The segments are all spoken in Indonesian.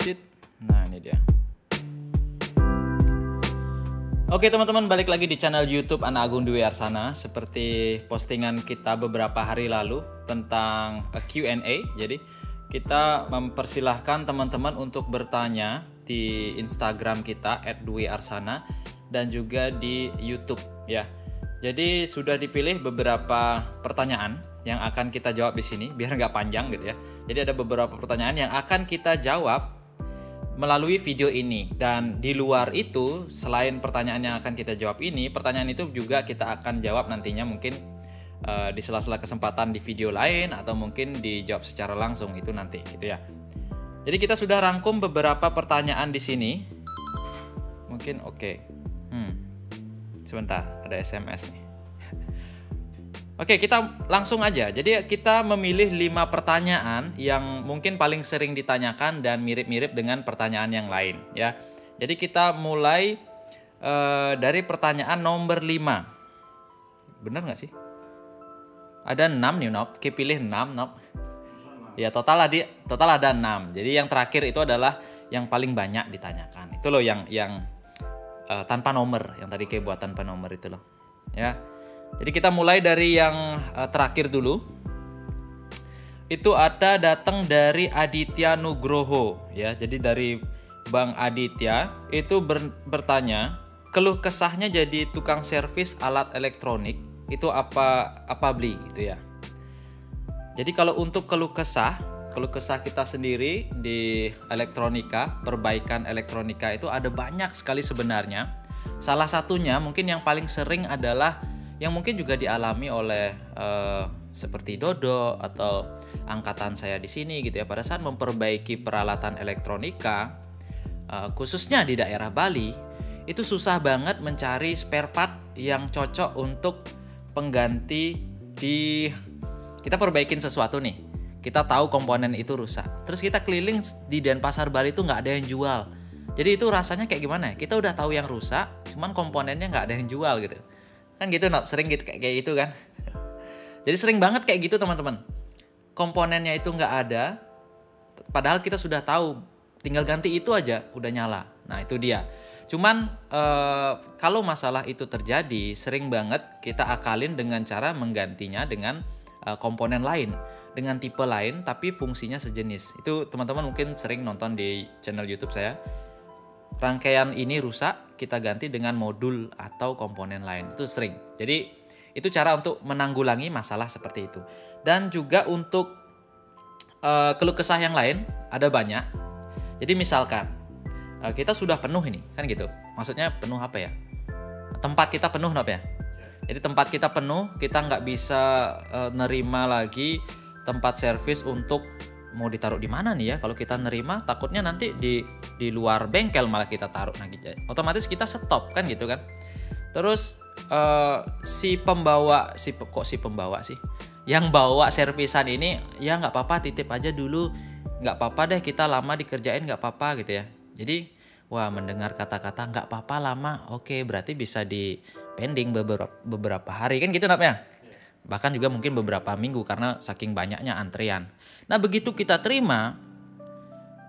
Tit. Nah, ini dia. Oke teman-teman, balik lagi di channel YouTube Anak Agung Dwi Arsana. Seperti postingan kita beberapa hari lalu tentang Q&A. Jadi kita mempersilahkan teman-teman untuk bertanya di Instagram kita @dwi_arsana dan juga di YouTube ya. Jadi sudah dipilih beberapa pertanyaan yang akan kita jawab di sini biar nggak panjang gitu ya. Jadi ada beberapa pertanyaan yang akan kita jawab melalui video ini, dan di luar itu selain pertanyaan yang akan kita jawab ini, pertanyaan itu juga kita akan jawab nantinya mungkin di sela-sela kesempatan di video lain atau mungkin dijawab secara langsung itu nanti gitu ya. Jadi kita sudah rangkum beberapa pertanyaan di sini. Mungkin oke. Sebentar, ada SMS nih. Oke, kita langsung aja. Jadi kita memilih 5 pertanyaan yang mungkin paling sering ditanyakan dan mirip-mirip dengan pertanyaan yang lain ya. Jadi kita mulai dari pertanyaan nomor 5. Benar nggak sih? Ada 6 nih, Nop. Kita pilih 6, Nop. Ya, total ada 6. Jadi yang terakhir itu adalah yang paling banyak ditanyakan. Itu loh yang tanpa nomor, yang tadi kayak buat tanpa nomor itu loh. Ya. Jadi kita mulai dari yang terakhir dulu. Itu ada datang dari Aditya Nugroho ya. Jadi dari Bang Aditya itu bertanya, keluh kesahnya jadi tukang servis alat elektronik itu apa beli gitu ya. Jadi kalau untuk keluh kesah kita sendiri di elektronika, perbaikan elektronika itu ada banyak sekali sebenarnya. Salah satunya mungkin yang paling sering adalah yang mungkin juga dialami oleh seperti Dodo atau angkatan saya di sini gitu ya, pada saat memperbaiki peralatan elektronika khususnya di daerah Bali itu susah banget mencari spare part yang cocok untuk pengganti. Kita perbaikin sesuatu nih, kita tahu komponen itu rusak, terus kita keliling di Denpasar Bali itu nggak ada yang jual. Jadi itu rasanya kayak gimana ya? Kita udah tahu yang rusak, cuman komponennya nggak ada yang jual gitu. Kan gitu, sering gitu kayak gitu kan. Jadi sering banget kayak gitu teman-teman. Komponennya itu nggak ada, padahal kita sudah tahu, tinggal ganti itu aja udah nyala. Nah itu dia. Cuman kalau masalah itu terjadi, sering banget kita akalin dengan cara menggantinya dengan komponen lain, dengan tipe lain tapi fungsinya sejenis. Itu teman-teman mungkin sering nonton di channel YouTube saya. Rangkaian ini rusak, kita ganti dengan modul atau komponen lain. Itu sering. Jadi itu cara untuk menanggulangi masalah seperti itu. Dan juga untuk keluh kesah yang lain ada banyak. Jadi misalkan kita sudah penuh ini, kan gitu. Maksudnya penuh apa ya? Tempat kita penuh apa ya? Jadi tempat kita penuh, kita nggak bisa nerima lagi tempat servis untuk mau ditaruh di mana nih ya? Kalau kita nerima, takutnya nanti di luar bengkel malah kita taruh. Nah gitu. Otomatis kita stop kan gitu kan. Terus si pembawa sih, yang bawa servisan ini ya nggak apa-apa, titip aja dulu, nggak apa-apa deh kita lama dikerjain, nggak apa-apa gitu ya. Jadi wah, mendengar kata-kata nggak apa-apa lama, oke berarti bisa di pending beberapa hari kan gitu ya. Bahkan juga mungkin beberapa minggu karena saking banyaknya antrian. Nah begitu kita terima,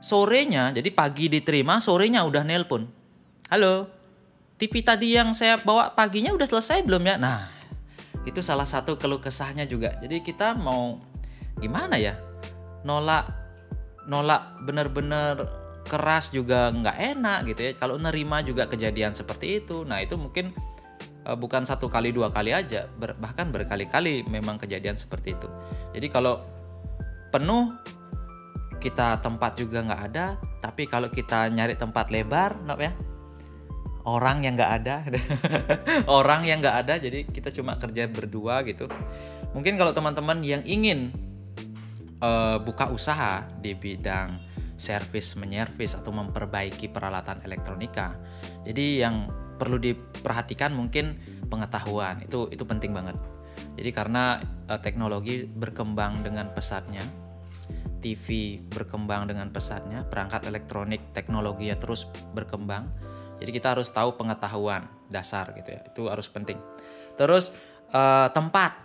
sorenya, jadi pagi diterima, sorenya udah nelpon. Halo, TV tadi yang saya bawa paginya udah selesai belum ya? Nah, itu salah satu keluh kesahnya juga. Jadi kita mau gimana ya? Nolak bener-bener keras juga nggak enak gitu ya. Kalau nerima juga kejadian seperti itu, nah itu mungkin bukan 1 kali 2 kali aja, bahkan berkali-kali memang kejadian seperti itu. Jadi kalau penuh, kita tempat juga nggak ada, tapi kalau kita nyari tempat lebar, ya, orang yang nggak ada, jadi kita cuma kerja berdua gitu. Mungkin kalau teman-teman yang ingin buka usaha di bidang servis, menyervis atau memperbaiki peralatan elektronika, jadi yang perlu diperhatikan mungkin pengetahuan, itu penting banget. Jadi karena teknologi berkembang dengan pesatnya, TV berkembang dengan pesatnya, perangkat elektronik teknologinya terus berkembang. Jadi kita harus tahu pengetahuan dasar gitu ya, itu harus penting. Terus tempat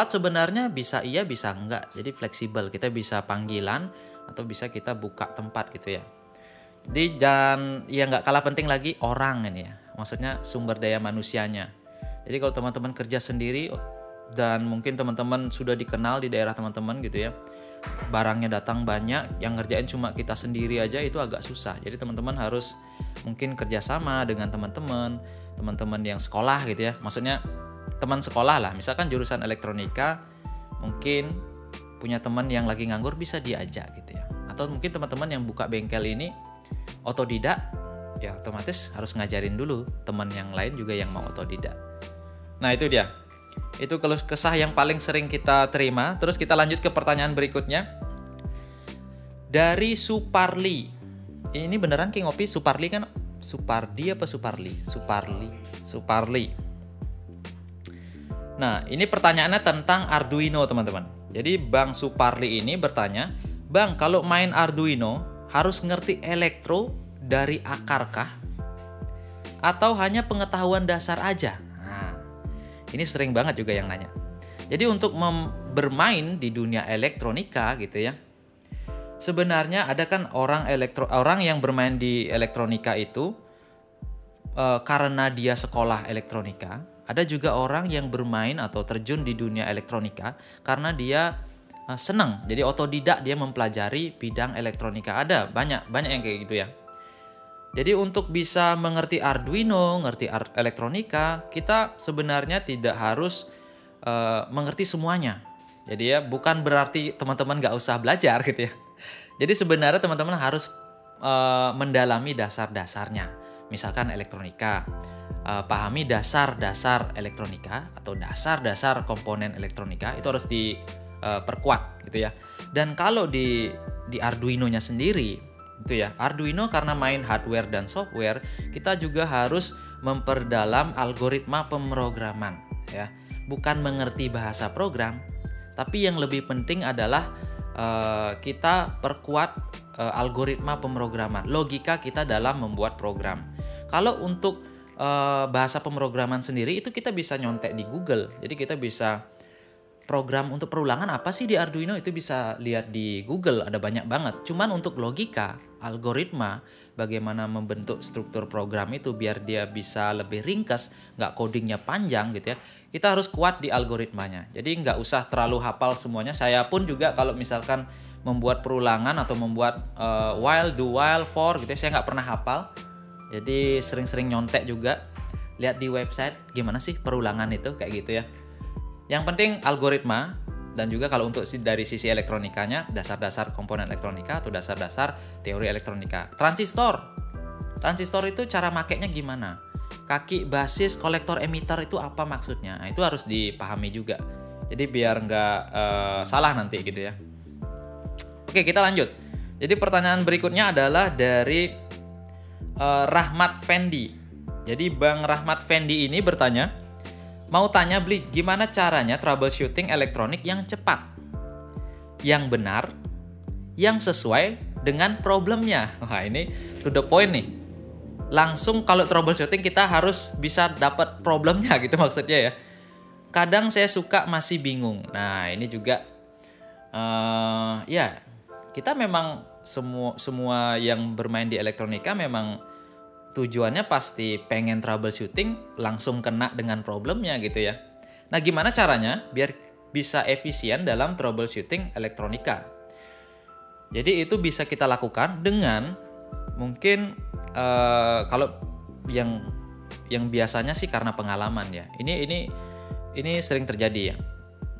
sebenarnya bisa iya bisa enggak, jadi fleksibel. Kita bisa panggilan atau bisa kita buka tempat gitu ya. Dan ya nggak kalah penting lagi orang ini ya, maksudnya sumber daya manusianya. Jadi kalau teman-teman kerja sendiri dan mungkin teman-teman sudah dikenal di daerah teman-teman gitu ya, barangnya datang banyak, yang ngerjain cuma kita sendiri aja itu agak susah. Jadi teman-teman harus mungkin kerjasama dengan teman-teman yang sekolah gitu ya, maksudnya teman sekolah lah, misalkan jurusan elektronika, mungkin punya teman yang lagi nganggur bisa diajak gitu ya. Atau mungkin teman-teman yang buka bengkel ini otodidak, ya otomatis harus ngajarin dulu teman yang lain juga yang mau otodidak. Nah itu dia, itu keluh kesah yang paling sering kita terima. Terus kita lanjut ke pertanyaan berikutnya dari Suparli. Ini beneran King Opi Suparli kan? Supardi apa Suparli? Suparli. Nah ini pertanyaannya tentang Arduino teman-teman. Jadi Bang Suparli ini bertanya, Bang kalau main Arduino harus ngerti elektro dari akar kah? Atau hanya pengetahuan dasar aja? Nah, ini sering banget juga yang nanya. Jadi untuk bermain di dunia elektronika gitu ya, sebenarnya ada kan orang yang bermain di elektronika itu karena dia sekolah elektronika. Ada juga orang yang bermain atau terjun di dunia elektronika karena dia senang, jadi otodidak dia mempelajari bidang elektronika. Ada banyak yang kayak gitu ya. Jadi untuk bisa mengerti Arduino, ngerti elektronika, kita sebenarnya tidak harus mengerti semuanya. Jadi ya bukan berarti teman-teman gak usah belajar gitu ya. Jadi sebenarnya teman-teman harus mendalami dasar-dasarnya. Misalkan elektronika, pahami dasar-dasar elektronika atau dasar-dasar komponen elektronika itu harus perkuat gitu ya. Dan kalau di Arduino-nya sendiri itu ya, Arduino karena main hardware dan software, kita juga harus memperdalam algoritma pemrograman ya. Bukan mengerti bahasa program, tapi yang lebih penting adalah kita perkuat algoritma pemrograman, logika kita dalam membuat program. Kalau untuk bahasa pemrograman sendiri itu kita bisa nyontek di Google. Jadi kita bisa program untuk perulangan apa sih di Arduino itu bisa lihat di Google, ada banyak banget. Cuman untuk logika, algoritma, bagaimana membentuk struktur program itu biar dia bisa lebih ringkas, nggak codingnya panjang gitu ya. Kita harus kuat di algoritmanya. Jadi nggak usah terlalu hafal semuanya. Saya pun juga kalau misalkan membuat perulangan atau membuat while, do while, for gitu ya, saya nggak pernah hafal. Jadi sering-sering nyontek juga. Lihat di website gimana sih perulangan itu kayak gitu ya. Yang penting algoritma, dan juga kalau untuk dari sisi elektronikanya, dasar-dasar komponen elektronika atau dasar-dasar teori elektronika. Transistor itu cara makainya gimana? Kaki, basis, kolektor, emitter itu apa maksudnya? Nah, itu harus dipahami juga. Jadi biar nggak salah nanti gitu ya. Oke, kita lanjut. Jadi pertanyaan berikutnya adalah dari Rahmat Fendi. Jadi Bang Rahmat Fendi ini bertanya, mau tanya Bli, gimana caranya troubleshooting elektronik yang cepat, yang benar, yang sesuai dengan problemnya. Wah ini to the point nih. Langsung kalau troubleshooting kita harus bisa dapat problemnya gitu maksudnya ya. Kadang saya suka masih bingung. Nah ini juga ya kita memang semua yang bermain di elektronika memang tujuannya pasti pengen troubleshooting langsung kena dengan problemnya gitu ya. Nah gimana caranya biar bisa efisien dalam troubleshooting elektronika? Jadi itu bisa kita lakukan dengan mungkin kalau yang biasanya sih karena pengalaman ya. Ini sering terjadi ya.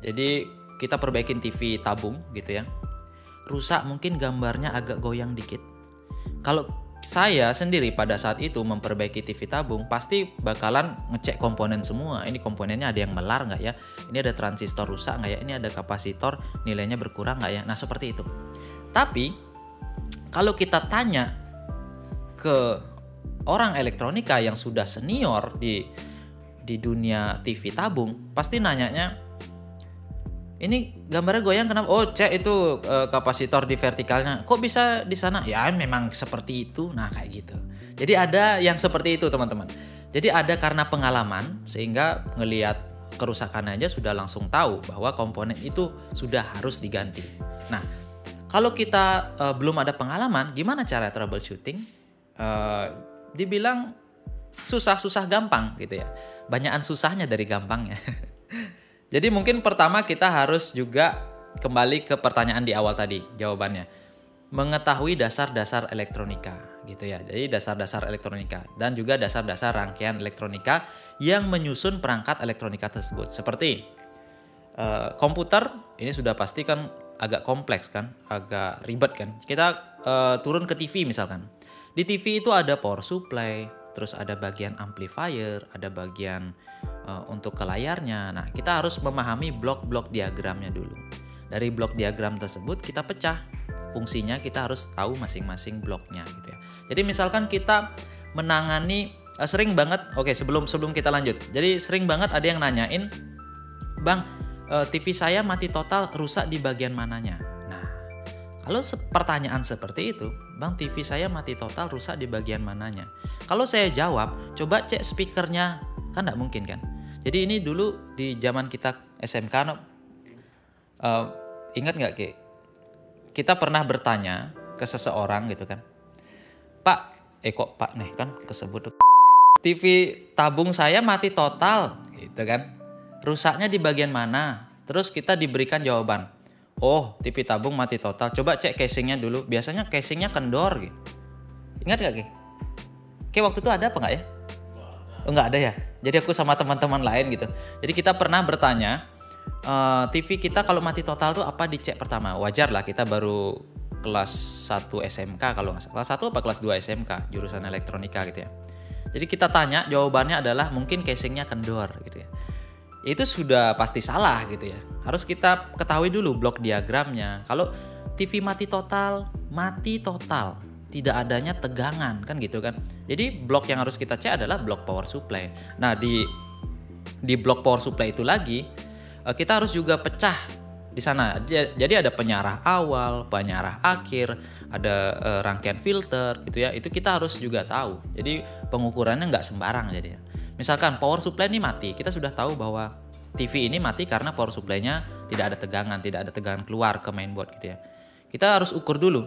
Jadi kita perbaikin TV tabung gitu ya. Rusak mungkin gambarnya agak goyang dikit. Kalau saya sendiri pada saat itu memperbaiki TV tabung pasti bakalan ngecek komponen semua. Ini komponennya ada yang melar nggak ya? Ini ada transistor rusak nggak ya? Ini ada kapasitor nilainya berkurang nggak ya? Nah seperti itu. Tapi kalau kita tanya ke orang elektronika yang sudah senior di dunia TV tabung, pasti nanyanya, ini gambarnya goyang kenapa? Oh cek itu kapasitor di vertikalnya. Kok bisa di sana? Ya memang seperti itu. Nah kayak gitu. Jadi ada yang seperti itu teman-teman. Jadi ada karena pengalaman sehingga ngelihat kerusakan aja sudah langsung tahu bahwa komponen itu sudah harus diganti. Nah Kalau kita belum ada pengalaman, gimana cara troubleshooting? Dibilang susah-susah gampang gitu ya. Banyakan susahnya dari gampangnya. Jadi mungkin pertama kita harus juga kembali ke pertanyaan di awal tadi, jawabannya. Mengetahui dasar-dasar elektronika gitu ya. Jadi dasar-dasar elektronika dan juga dasar-dasar rangkaian elektronika yang menyusun perangkat elektronika tersebut. Seperti komputer, ini sudah pasti kan agak kompleks kan, agak ribet kan. Kita turun ke TV misalkan. Di TV itu ada power supply, terus ada bagian amplifier, ada bagian untuk ke layarnya. Nah, kita harus memahami blok-blok diagramnya dulu. Dari blok diagram tersebut kita pecah. Fungsinya kita harus tahu masing-masing bloknya gitu ya. Jadi misalkan kita menangani sering banget, oke sebelum kita lanjut. Jadi sering banget ada yang nanyain, "Bang, TV saya mati total, rusak di bagian mananya?" Nah, kalau pertanyaan seperti itu, "Bang, TV saya mati total, rusak di bagian mananya?" Kalau saya jawab, coba cek speakernya, kan nggak mungkin kan. Jadi ini dulu di zaman kita SMK, ingat nggak Ki? Kita pernah bertanya ke seseorang gitu kan, "Pak, kok Pak nih kan kesebut, TV tabung saya mati total," gitu kan. "Rusaknya di bagian mana?" Terus kita diberikan jawaban, "Oh, TV tabung mati total. Coba cek casingnya dulu. Biasanya casingnya kendor." Gitu. Ingat gak Ki? Ki waktu itu ada apa gak ya? Oh, nggak ada ya. Jadi aku sama teman-teman lain gitu. Jadi kita pernah bertanya, TV kita kalau mati total tuh apa dicek pertama? Wajar lah, kita baru kelas 1 SMK kalau nggak salah. Kelas 1 apa kelas 2 SMK, jurusan elektronika gitu ya. Jadi kita tanya, jawabannya adalah mungkin casingnya kendor gitu ya. Itu sudah pasti salah gitu ya. Harus kita ketahui dulu blok diagramnya. Kalau TV mati total, tidak adanya tegangan kan gitu kan. Jadi blok yang harus kita cek adalah blok power supply. Nah, di blok power supply itu lagi kita harus juga pecah di sana. Jadi ada penyarah awal, penyarah akhir, ada rangkaian filter gitu ya. Itu kita harus juga tahu. Jadi pengukurannya nggak sembarang jadi. Misalkan power supply ini mati, kita sudah tahu bahwa TV ini mati karena power supply-nya tidak ada tegangan keluar ke mainboard gitu ya. Kita harus ukur dulu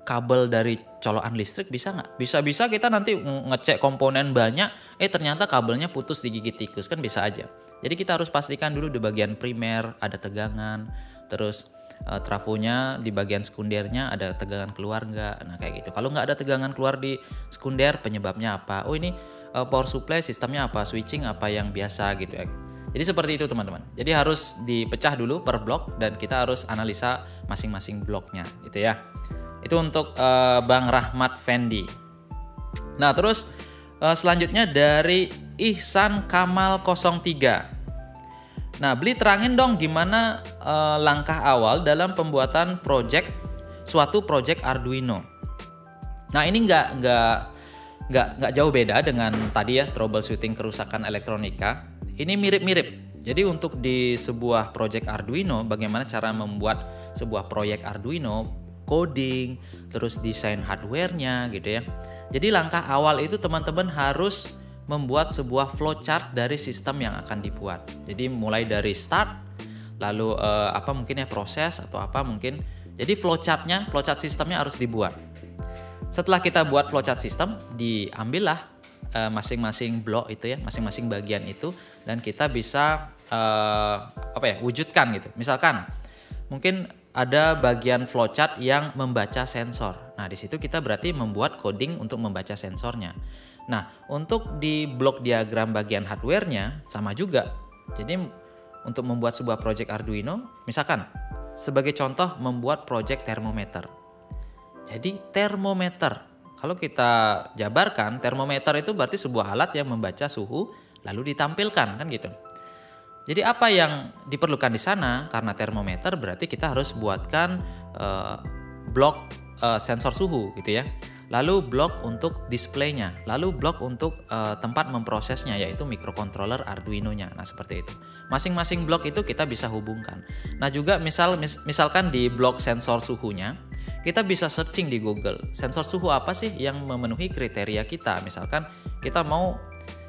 kabel dari colokan listrik bisa nggak? Bisa-bisa kita nanti ngecek komponen banyak, ternyata kabelnya putus digigit tikus, kan bisa aja. Jadi kita harus pastikan dulu di bagian primer ada tegangan, terus trafonya di bagian sekundernya ada tegangan keluar nggak? Nah kayak gitu. Kalau nggak ada tegangan keluar di sekunder, penyebabnya apa? Oh ini power supply sistemnya apa? Switching apa yang biasa gitu ya. Jadi seperti itu teman-teman. Jadi harus dipecah dulu per blok dan kita harus analisa masing-masing bloknya gitu ya. Itu untuk Bang Rahmat Fendi. Nah terus selanjutnya dari Ihsan Kamal 03. Nah, Beli terangin dong gimana langkah awal dalam pembuatan suatu project Arduino. Nah ini nggak jauh beda dengan tadi ya, troubleshooting kerusakan elektronika. Ini mirip-mirip. Jadi untuk di sebuah project Arduino, bagaimana cara membuat sebuah proyek Arduino, coding, terus desain hardware-nya gitu ya. Jadi langkah awal itu teman-teman harus membuat sebuah flowchart dari sistem yang akan dibuat. Jadi mulai dari start, lalu mungkin ya proses atau apa mungkin. Jadi flowchart sistemnya harus dibuat. Setelah kita buat flowchart sistem, diambillah masing-masing blok itu ya, masing-masing bagian itu, dan kita bisa wujudkan gitu. Misalkan mungkin ada bagian flowchart yang membaca sensor. Nah, di situ kita berarti membuat coding untuk membaca sensornya. Nah, untuk di blok diagram bagian hardware-nya sama juga. Jadi untuk membuat sebuah project Arduino, misalkan sebagai contoh membuat project termometer. Jadi termometer, kalau kita jabarkan, termometer itu berarti sebuah alat yang membaca suhu lalu ditampilkan kan gitu. Jadi apa yang diperlukan di sana? Karena termometer berarti kita harus buatkan blok sensor suhu gitu ya. Lalu blok untuk displaynya, lalu blok untuk tempat memprosesnya yaitu microcontroller Arduino-nya. Nah seperti itu. Masing-masing blok itu kita bisa hubungkan. Nah juga misalkan di blok sensor suhunya, kita bisa searching di Google. Sensor suhu apa sih yang memenuhi kriteria kita? Misalkan kita mau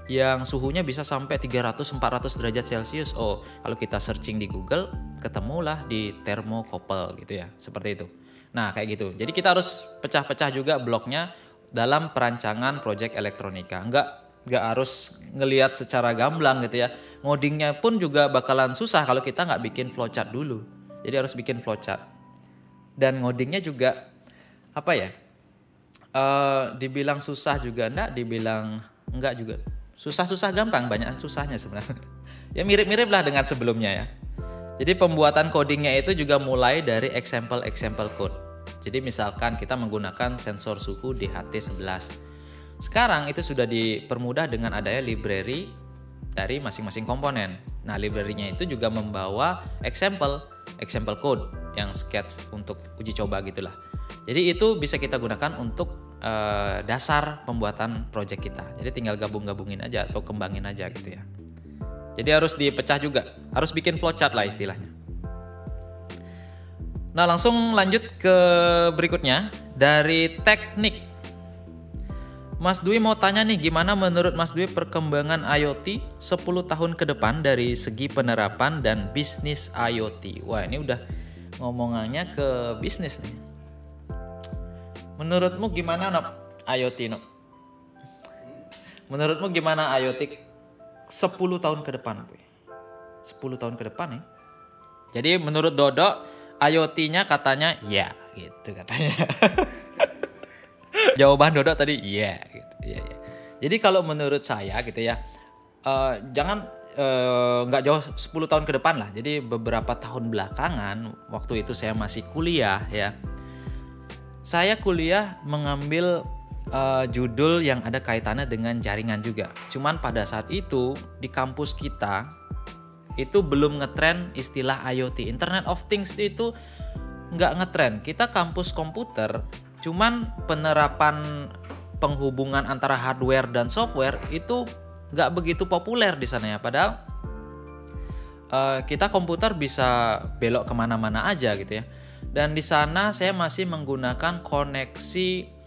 yang suhunya bisa sampai 300-400 derajat Celcius. Oh, kalau kita searching di Google, ketemulah di thermocouple gitu ya. Seperti itu. Nah, kayak gitu. Jadi kita harus pecah-pecah juga bloknya dalam perancangan project elektronika. Nggak harus ngelihat secara gamblang gitu ya. Ngodingnya pun juga bakalan susah kalau kita nggak bikin flowchart dulu. Jadi harus bikin flowchart. Dan ngodingnya juga apa ya? Dibilang susah juga enggak, dibilang enggak juga. Susah-susah gampang, banyakan susahnya sebenarnya. Ya mirip-mirip lah dengan sebelumnya ya. Jadi pembuatan codingnya itu juga mulai dari example code. Jadi misalkan kita menggunakan sensor suhu DHT11. Sekarang itu sudah dipermudah dengan adanya library dari masing-masing komponen. Nah, library-nya itu juga membawa example code yang sketch untuk uji coba gitulah. Jadi itu bisa kita gunakan untuk dasar pembuatan project kita. Jadi tinggal gabung-gabungin aja atau kembangin aja gitu ya. Jadi harus dipecah juga, harus bikin flowchart lah istilahnya. Nah, langsung lanjut ke berikutnya dari teknik. Mas Dwi mau tanya nih, gimana menurut Mas Dwi perkembangan IoT 10 tahun ke depan dari segi penerapan dan bisnis IoT? Wah, ini udah ngomongannya ke bisnis nih. Menurutmu gimana IoT, Nok? Menurutmu gimana IoT 10 tahun ke depan, Boy? 10 tahun ke depan ya. Jadi menurut Dodo, IoT-nya katanya ya, gitu katanya. Jawaban Dodo tadi ya, gitu. Ya. Jadi kalau menurut saya gitu ya, jangan nggak jauh 10 tahun ke depan lah. Jadi beberapa tahun belakangan, waktu itu saya masih kuliah ya. Saya kuliah mengambil judul yang ada kaitannya dengan jaringan juga. Cuman pada saat itu di kampus kita itu belum ngetren istilah IoT. Internet of Things itu nggak ngetren. Kita kampus komputer, cuman penerapan penghubungan antara hardware dan software itu nggak begitu populer di sana ya. Padahal kita komputer bisa belok kemana-mana aja gitu ya. Dan di sana saya masih menggunakan koneksi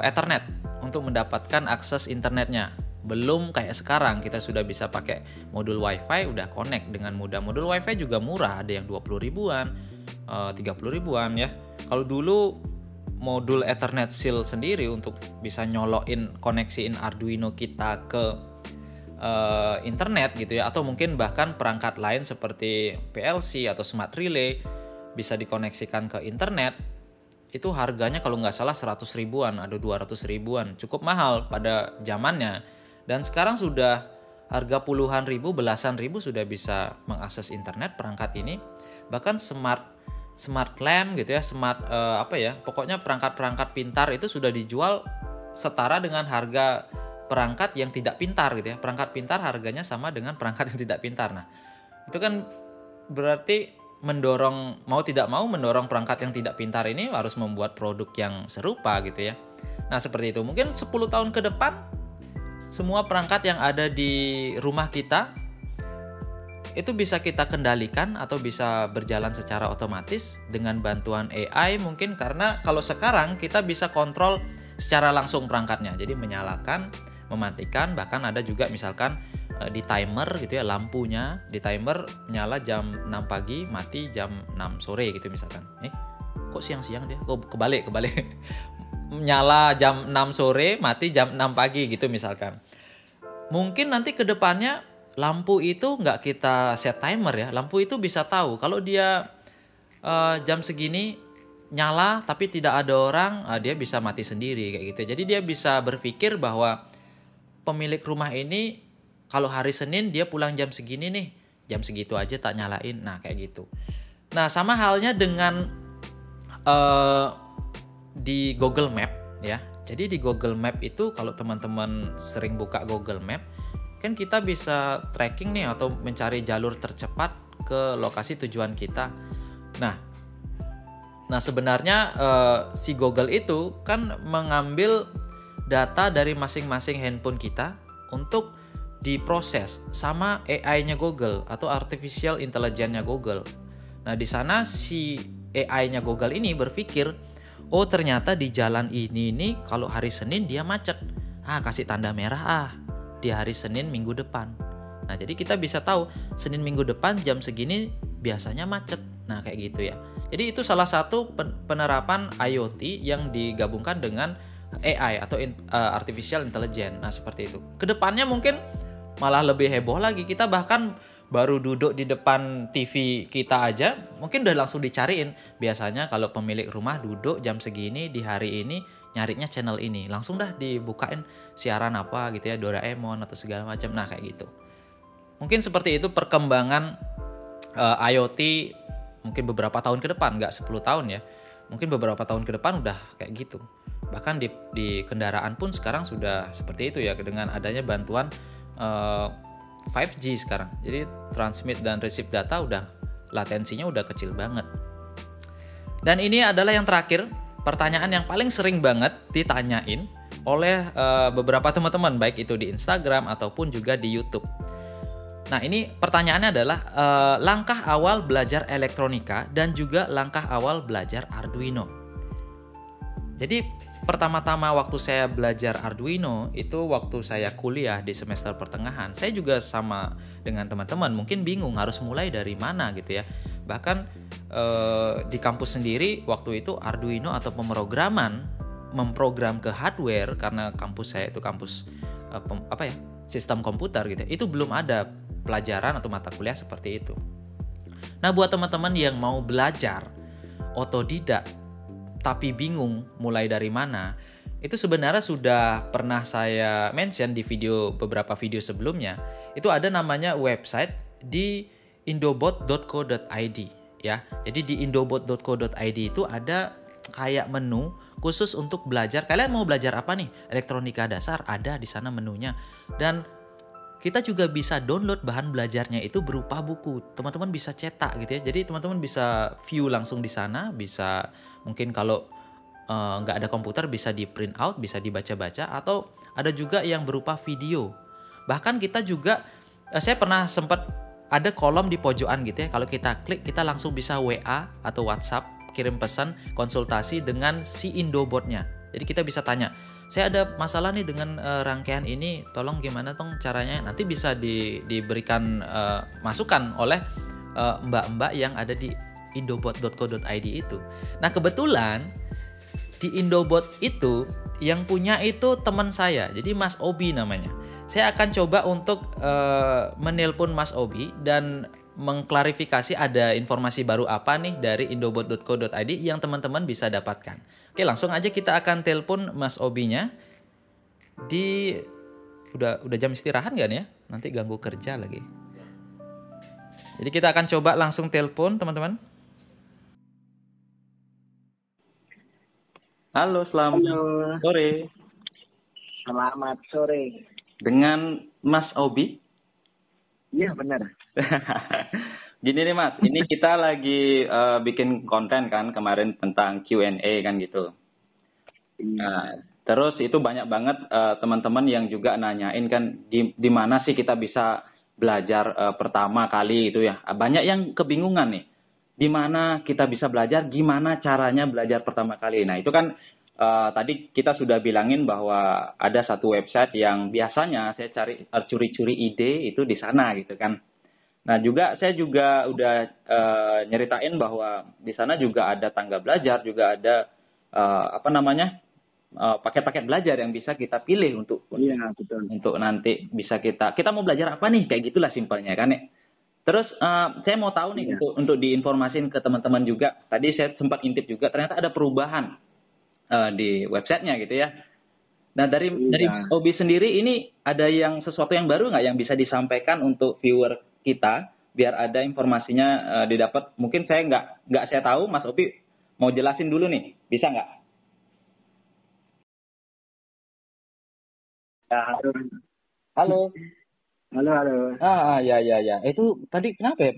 Ethernet untuk mendapatkan akses internetnya. Belum kayak sekarang kita sudah bisa pakai modul WiFi, udah connect dengan mudah. Modul WiFi juga murah, ada yang 20 ribuan, 30 ribuan ya. Kalau dulu modul Ethernet SIL sendiri untuk bisa nyolokin koneksiin Arduino kita ke internet gitu ya, atau mungkin bahkan perangkat lain seperti PLC atau Smart Relay bisa dikoneksikan ke internet. Itu harganya kalau nggak salah 100 ribuan, ada 200 ribuan. Cukup mahal pada zamannya. Dan sekarang sudah harga puluhan ribu, belasan ribu sudah bisa mengakses internet perangkat ini. Bahkan smart lamp gitu ya, pokoknya perangkat-perangkat pintar itu sudah dijual setara dengan harga perangkat yang tidak pintar gitu ya. Perangkat pintar harganya sama dengan perangkat yang tidak pintar. Nah, itu kan berarti mau tidak mau mendorong perangkat yang tidak pintar ini harus membuat produk yang serupa gitu ya. Nah, seperti itu. Mungkin 10 tahun ke depan semua perangkat yang ada di rumah kita itu bisa kita kendalikan atau bisa berjalan secara otomatis dengan bantuan AI mungkin, karena kalau sekarang kita bisa kontrol secara langsung perangkatnya. Jadi menyalakan, mematikan, bahkan ada juga misalkan di timer gitu ya, lampunya di timer nyala jam 6 pagi, mati jam 6 sore gitu misalkan. Kok siang-siang dia? Kebalik. Nyala jam 6 sore, mati jam 6 pagi gitu misalkan. Mungkin nanti ke depannya lampu itu nggak kita set timer ya. Lampu itu bisa tahu kalau dia jam segini nyala tapi tidak ada orang, dia bisa mati sendiri kayak gitu. Jadi dia bisa berpikir bahwa pemilik rumah ini kalau hari Senin dia pulang jam segini nih, jam segitu aja tak nyalain. Nah, kayak gitu. Nah, sama halnya dengan di Google Map ya. Jadi di Google Map itu kalau teman-teman sering buka Google Map, kan kita bisa tracking nih atau mencari jalur tercepat ke lokasi tujuan kita. Nah sebenarnya si Google itu kan mengambil data dari masing-masing handphone kita untuk diproses sama AI-nya Google atau artificial intelligence-nya Google. Nah, di sana si AI-nya Google ini berpikir, oh ternyata di jalan ini kalau hari Senin dia macet. Kasih tanda merah di hari Senin minggu depan. Nah, jadi kita bisa tahu Senin minggu depan jam segini biasanya macet. Nah, kayak gitu ya. Jadi itu salah satu penerapan IoT yang digabungkan dengan AI atau artificial intelligence. Nah, seperti itu. Kedepannya mungkin malah lebih heboh lagi. Kita bahkan baru duduk di depan TV kita aja, mungkin udah langsung dicariin. Biasanya kalau pemilik rumah duduk jam segini di hari ini, nyarinya channel ini. Langsung dah dibukain siaran apa gitu ya, Doraemon atau segala macam. Nah, kayak gitu. Mungkin seperti itu perkembangan IoT mungkin beberapa tahun ke depan, nggak 10 tahun ya. Mungkin beberapa tahun ke depan udah kayak gitu. Bahkan di kendaraan pun sekarang sudah seperti itu ya, dengan adanya bantuan 5G sekarang. Jadi transmit dan receive data udah latensinya udah kecil banget. Dan ini adalah yang terakhir, pertanyaan yang paling sering banget ditanyain oleh beberapa teman-teman, baik itu di Instagram ataupun juga di YouTube. Nah, ini pertanyaannya adalah langkah awal belajar elektronika dan juga langkah awal belajar Arduino. Jadi pertama-tama waktu saya belajar Arduino itu waktu saya kuliah di semester pertengahan. Saya juga sama dengan teman-teman mungkin bingung harus mulai dari mana gitu ya. Bahkan di kampus sendiri waktu itu Arduino atau pemrograman, memprogram ke hardware, karena kampus saya itu kampus sistem komputer gitu. Itu belum ada pelajaran atau mata kuliah seperti itu. Nah, buat teman-teman yang mau belajar otodidak tapi bingung mulai dari mana, itu sebenarnya sudah pernah saya mention di beberapa video sebelumnya. Itu ada namanya website di indobot.co.id ya. Jadi di indobot.co.id itu ada kayak menu khusus untuk belajar. Kalian mau belajar apa nih? Elektronika dasar, ada di sana menunya. Dan kita juga bisa download bahan belajarnya itu berupa buku. Teman-teman bisa cetak gitu ya. Jadi teman-teman bisa view langsung di sana, bisa mungkin kalau nggak ada komputer bisa di print out, bisa dibaca-baca, atau ada juga yang berupa video. Bahkan kita juga, saya pernah sempat ada kolom di pojokan gitu ya. Kalau kita klik, kita langsung bisa WA atau WhatsApp, kirim pesan, konsultasi dengan si Indobotnya. Jadi kita bisa tanya, saya ada masalah nih dengan rangkaian ini, tolong gimana dong caranya. Nanti bisa diberikan masukan oleh mbak-mbak yang ada di indobot.co.id itu. Nah, kebetulan di Indobot itu yang punya itu teman saya, jadi Mas Obi namanya. Saya akan coba untuk menelpon Mas Obi dan mengklarifikasi ada informasi baru apa nih dari indobot.co.id yang teman-teman bisa dapatkan. Oke, langsung aja kita akan telepon Mas Obinya. Udah jam istirahat nggak nih ya? Nanti ganggu kerja lagi. Jadi kita akan coba langsung telepon teman-teman. Halo, selamat sore. Selamat sore. Dengan Mas Obi? Iya, benar. Gini nih Mas, ini kita lagi bikin konten kan kemarin tentang Q&A kan gitu. Nah, terus itu banyak banget teman-teman yang juga nanyain kan di mana sih kita bisa belajar pertama kali itu ya. Banyak yang kebingungan nih. Di mana kita bisa belajar, gimana caranya belajar pertama kali. Nah, itu kan tadi kita sudah bilangin bahwa ada satu website yang biasanya saya curi-curi ide itu di sana gitu kan. Nah, saya juga udah nyeritain bahwa di sana juga ada tangga belajar, juga ada paket-paket belajar yang bisa kita pilih untuk nanti bisa kita mau belajar apa nih, kayak gitulah simpelnya kan ya. Terus saya mau tahu nih untuk diinformasin ke teman-teman juga. Tadi saya sempat intip juga ternyata ada perubahan di websitenya gitu ya. Nah, dari Obi sendiri ini ada sesuatu yang baru nggak yang bisa disampaikan untuk viewer kita biar ada informasinya didapat. Mungkin saya nggak saya tahu, Mas Obi mau jelasin dulu nih, bisa nggak? Halo. Halo. Ya. Itu tadi kenapa ya?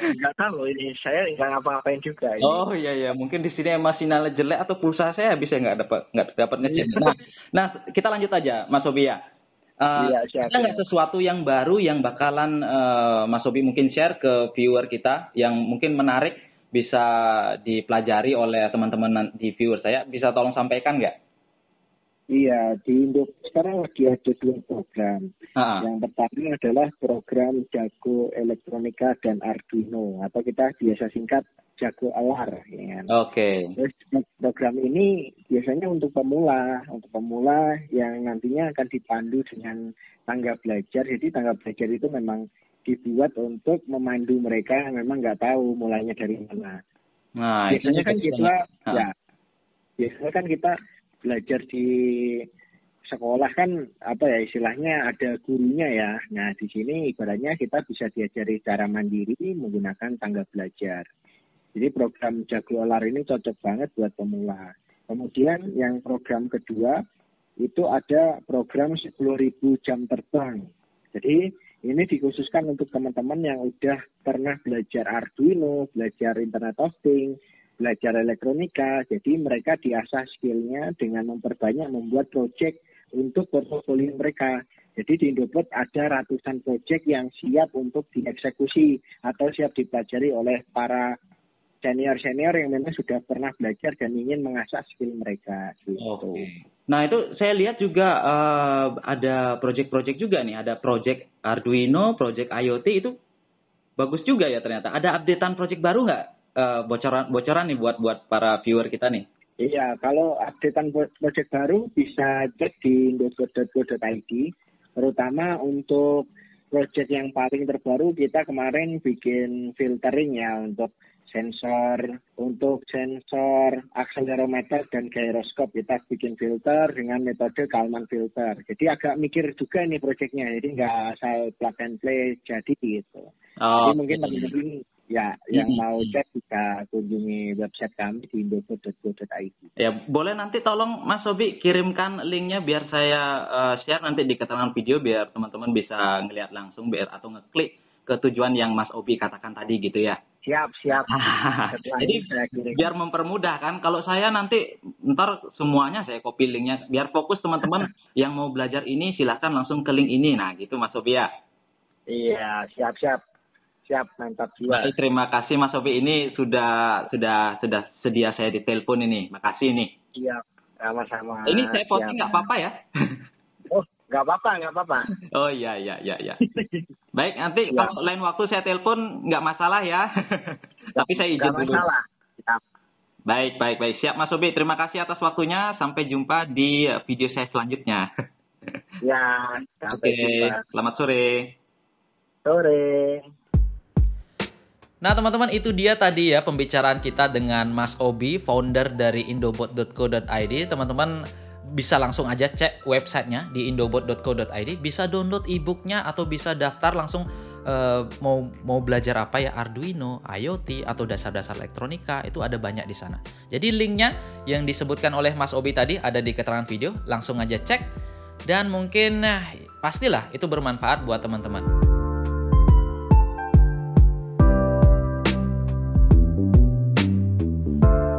Nggak tahu, ini saya nggak ngapa-ngapain juga. Ini. Oh iya, mungkin di sini emang sinyalnya jelek atau pulsa saya bisa nggak dapat ngecek. Nah, kita lanjut aja, Mas Obi ya. Ada nggak sesuatu yang baru yang bakalan Mas Obi mungkin share ke viewer kita yang mungkin menarik bisa dipelajari oleh teman-teman di viewer saya, bisa tolong sampaikan nggak? Iya, di Indo sekarang lagi ada 2 program. Yang pertama adalah program Jago Elektronika dan Arduino, atau kita biasa singkat Jago Alar, ya kan? Oke. Terus program ini biasanya untuk pemula yang nantinya akan dipandu dengan tangga belajar. Jadi tangga belajar itu memang dibuat untuk memandu mereka yang memang nggak tahu mulainya dari mana. Nah, biasanya kan kita belajar di sekolah kan istilahnya ada gurunya ya. Nah, di sini ibaratnya kita bisa diajari cara mandiri menggunakan tangga belajar. Jadi program Jago Alar ini cocok banget buat pemula. Kemudian yang program kedua itu ada program 10.000 jam terbang. Jadi ini dikhususkan untuk teman-teman yang udah pernah belajar Arduino, belajar Internet of Things, belajar elektronika. Jadi mereka diasah skillnya dengan memperbanyak membuat project untuk portofolio mereka. Jadi di Indobot ada ratusan proyek yang siap untuk dieksekusi atau siap dipelajari oleh para senior-senior yang memang sudah pernah belajar dan ingin mengasah skill mereka. Gitu. Oke. Nah itu saya lihat juga ada proyek-proyek juga nih, ada proyek Arduino, proyek IoT itu bagus juga ya ternyata. Ada updatean proyek baru nggak? Bocoran nih buat para viewer kita nih. Iya, kalau updatean proyek baru bisa cek di indobot.co.id, terutama untuk proyek yang paling terbaru kita kemarin bikin filtering ya untuk sensor akselerometer dan gyroskop kita bikin filter dengan metode Kalman filter. Jadi agak mikir juga nih proyeknya, jadi nggak asal plug and play jadi gitu. Jadi mungkin teman-teman ya, yang mau cek bisa kunjungi website kami di indobot.co.id. Ya, boleh nanti tolong Mas Obi kirimkan linknya biar saya share nanti di keterangan video biar teman-teman bisa ngelihat langsung atau ngeklik ke tujuan yang Mas Obi katakan tadi gitu ya. Siap. Jadi biar mempermudah kan, kalau saya nanti ntar semuanya saya copy linknya biar fokus teman-teman yang mau belajar ini silahkan langsung ke link ini. Nah gitu Mas Obi ya. Iya, siap, mantap juga. Baik, terima kasih Mas Sofi. Ini sudah sedia saya di telepon ini. Makasih nih. Iya, sama-sama. Ini saya posting nggak apa-apa ya? Oh, nggak apa-apa. Oh iya. Baik, nanti kalau lain waktu saya telepon nggak masalah ya. Tapi saya izin dulu. Nggak masalah. Siap. Baik. Siap Mas Sofi. Terima kasih atas waktunya. Sampai jumpa di video saya selanjutnya. Ya, sampai jumpa. Selamat sore. Sore. Nah teman-teman, itu dia tadi ya pembicaraan kita dengan Mas Obi, founder dari indobot.co.id. Teman-teman bisa langsung aja cek websitenya di indobot.co.id, bisa download e-booknya atau bisa daftar langsung mau belajar apa ya, Arduino, IoT atau dasar-dasar elektronika, itu ada banyak di sana. Jadi linknya yang disebutkan oleh Mas Obi tadi ada di keterangan video, langsung aja cek dan mungkin pastilah itu bermanfaat buat teman-teman.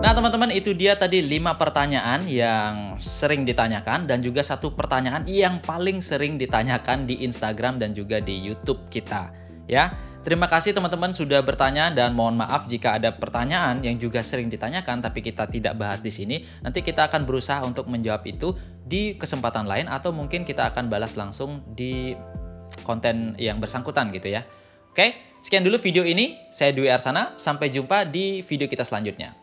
Nah teman-teman, itu dia tadi 5 pertanyaan yang sering ditanyakan dan juga 1 pertanyaan yang paling sering ditanyakan di Instagram dan juga di YouTube kita ya. Terima kasih teman-teman sudah bertanya dan mohon maaf jika ada pertanyaan yang juga sering ditanyakan tapi kita tidak bahas di sini. Nanti kita akan berusaha untuk menjawab itu di kesempatan lain atau mungkin kita akan balas langsung di konten yang bersangkutan gitu ya. Oke, sekian dulu video ini. Saya Dwi Arsana, sampai jumpa di video kita selanjutnya.